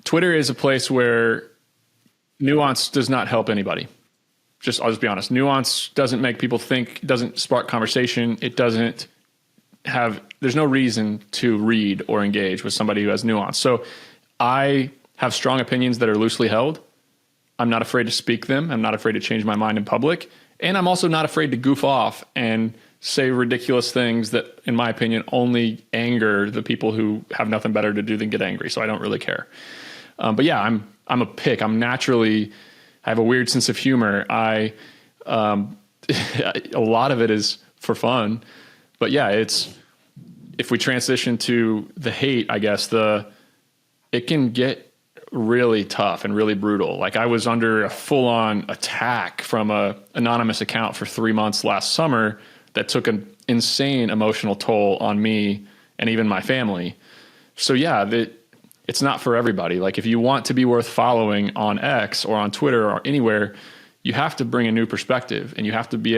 Twitter is a place where nuance does not help anybody. I'll just be honest. Nuance doesn't make people think, doesn't spark conversation. There's no reason to read or engage with somebody who has nuance. So I have strong opinions that are loosely held. I'm not afraid to speak them. I'm not afraid to change my mind in public. And I'm also not afraid to goof off and say ridiculous things that, in my opinion, only anger the people who have nothing better to do than get angry. So I don't really care. But yeah, I'm a pick. I have a weird sense of humor. A lot of it is for fun, but yeah, if we transition to the hate, I guess it can get really tough and really brutal. Like I was under a full on attack from a anonymous account for 3 months last summer that took an insane emotional toll on me and even my family. So yeah, it's not for everybody. Like if you want to be worth following on X or on Twitter or anywhere, you have to bring a new perspective, and you have to be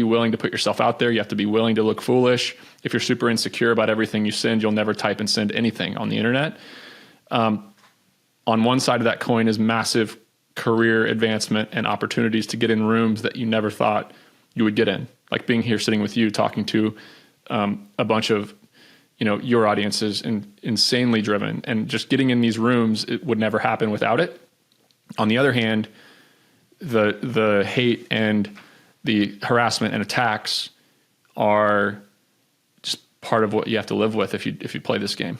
willing to put yourself out there. You have to be willing to look foolish. If you're super insecure about everything you send, you'll never type and send anything on the internet. On one side of that coin is massive career advancement and opportunities to get in rooms that you never thought you would get in. Like being here, sitting with you, talking to a bunch of your audience is insanely driven, and just getting in these rooms, it would never happen without it. On the other hand, the hate and the harassment and attacks are just part of what you have to live with if you play this game.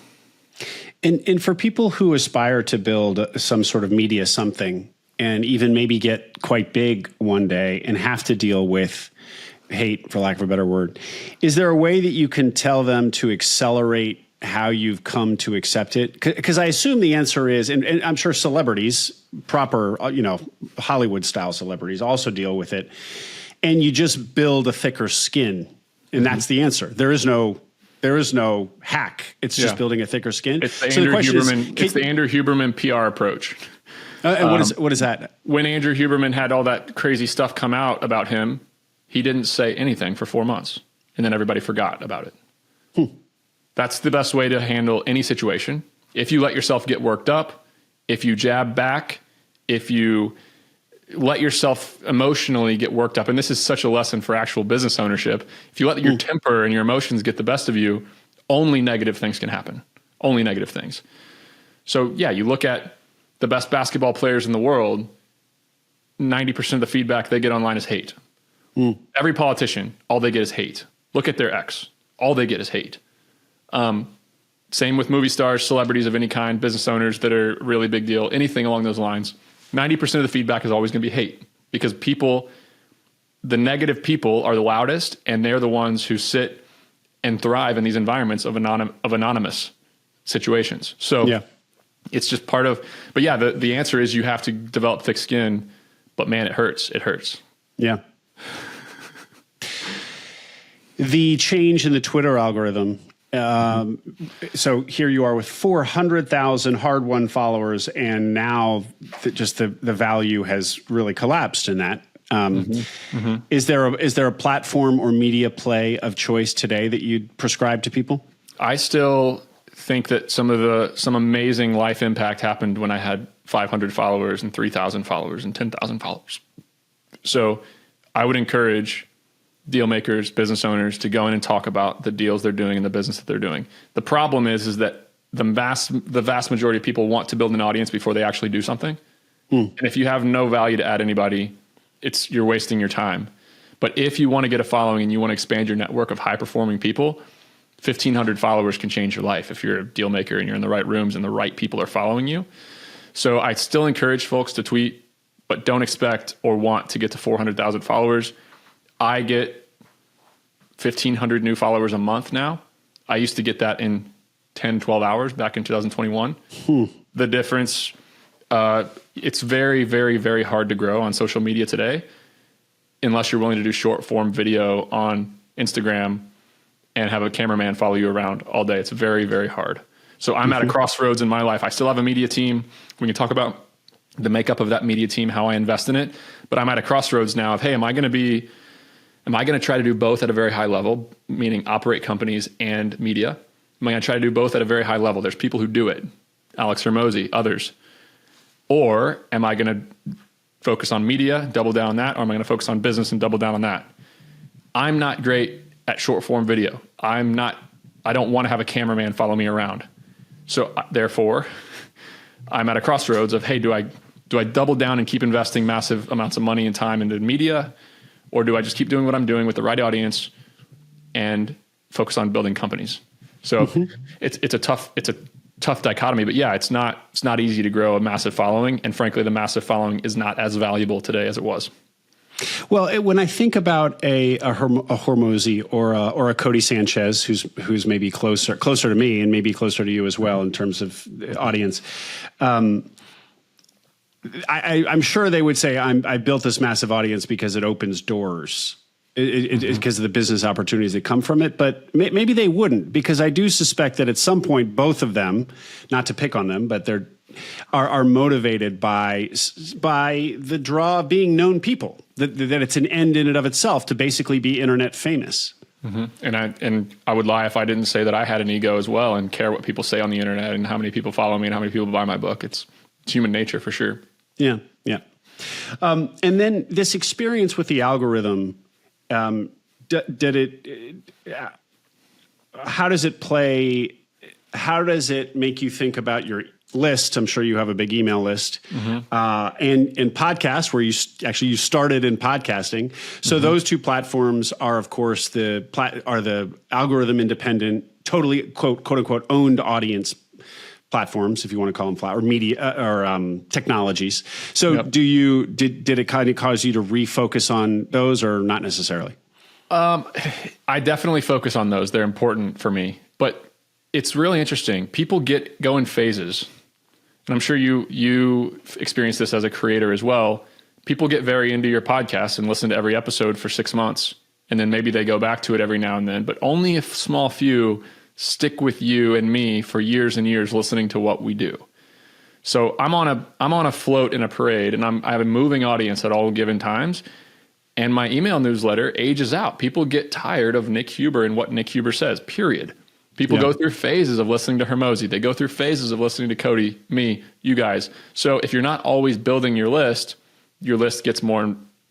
And for people who aspire to build some sort of media something, and even maybe get quite big one day and have to deal with hate, for lack of a better word, is there a way that you can tell them to accelerate how you've come to accept it? Because I assume the answer is, and I'm sure celebrities, proper, Hollywood style celebrities also deal with it, and you just build a thicker skin, and that's the answer. There is no hack. It's just building a thicker skin. It's the Andrew Huberman PR approach. And what is that? When Andrew Huberman had all that crazy stuff come out about him, he didn't say anything for 4 months, and then everybody forgot about it. That's the best way to handle any situation. If you let yourself get worked up, if you jab back, if you let yourself emotionally get worked up, and this is such a lesson for actual business ownership, if you let your temper and your emotions get the best of you, only negative things can happen. Only negative things. So yeah, you look at the best basketball players in the world, 90% of the feedback they get online is hate. Every politician, all they get is hate. Look at their ex. All they get is hate. Same with movie stars, celebrities of any kind, business owners that are really big deal, anything along those lines. 90% of the feedback is always going to be hate, because the negative people are the loudest, and they're the ones who sit and thrive in these environments of anonymous situations. So it's just part of, but yeah, the answer is you have to develop thick skin, but man, it hurts. It hurts. Yeah. The change in the Twitter algorithm. So here you are with 400,000 hard-won followers, and now the value has really collapsed in that. Is there a platform or media play of choice today that you'd prescribe to people? I still think that some amazing life impact happened when I had 500 followers and 3,000 followers and 10,000 followers. So I would encourage deal makers, business owners to go in and talk about the deals they're doing and the business that they're doing. The problem is that the vast majority of people want to build an audience before they actually do something. And if you have no value to add anybody, you're wasting your time. But if you want to get a following and you want to expand your network of high performing people, 1,500 followers can change your life if you're a deal maker and you're in the right rooms and the right people are following you. So I still encourage folks to tweet, but don't expect or want to get to 400,000 followers. I get 1,500 new followers a month now. I used to get that in 10, 12 hours back in 2021. The difference, it's very, very, very hard to grow on social media today unless you're willing to do short form video on Instagram and have a cameraman follow you around all day. It's very, very hard. So I'm at a crossroads in my life. I still have a media team. We can talk about the makeup of that media team, how I invest in it. But I'm at a crossroads now of, hey, am I going to try to do both at a very high level, meaning operate companies and media? Am I going to try to do both at a very high level? There's people who do it. Alex Hormozy, others? Or am I going to focus on media, double down on that, or am I going to focus on business and double down on that? I'm not great at short form video. I don't want to have a cameraman follow me around. So therefore, I'm at a crossroads of, hey, do I double down and keep investing massive amounts of money and time into media, or do I just keep doing what I'm doing with the right audience and focus on building companies? So it's a tough dichotomy, but yeah, it's not easy to grow a massive following. And frankly, the massive following is not as valuable today as it was. Well, when I think about a Hormozy or a Cody Sanchez, who's maybe closer to me and maybe closer to you as well in terms of audience, I'm sure they would say I built this massive audience because it opens doors. Because of the business opportunities that come from it, but maybe they wouldn't, because I do suspect that at some point, both of them, not to pick on them, but are motivated by the draw of being known people, that it's an end in and of itself to basically be internet famous. Mm-hmm. And I would lie if I didn't say that I had an ego as well and care what people say on the internet and how many people follow me and how many people buy my book. It's human nature for sure. Yeah. And then this experience with the algorithm, did it? How does it play? How does it make you think about your list? I'm sure you have a big email list, and podcasts where you started in podcasting. So those two platforms are, of course, the algorithm independent, totally quote unquote owned audience platforms, if you want to call them or media or technologies. So did it kind of cause you to refocus on those, or not necessarily? I definitely focus on those. They're important for me, but it's really interesting. People go in phases, and I'm sure you experience this as a creator as well. People get very into your podcast and listen to every episode for 6 months, and then maybe they go back to it every now and then, but only a small few stick with you and me for years and years listening to what we do. So I'm on a float in a parade, and I have a moving audience at all given times. And my email newsletter ages out. People get tired of Nick Huber and what Nick Huber says, period. People go through phases of listening to Hormozy. They go through phases of listening to Cody, me, you guys. So if you're not always building your list gets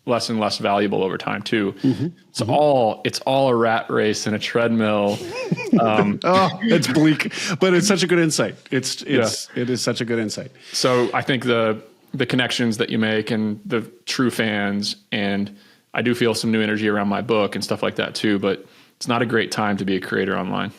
less and less valuable over time too. It's all a rat race and a treadmill. It's bleak, but it's such a good insight. It is such a good insight. So I think the connections that you make and the true fans, and I do feel some new energy around my book and stuff like that too, but it's not a great time to be a creator online.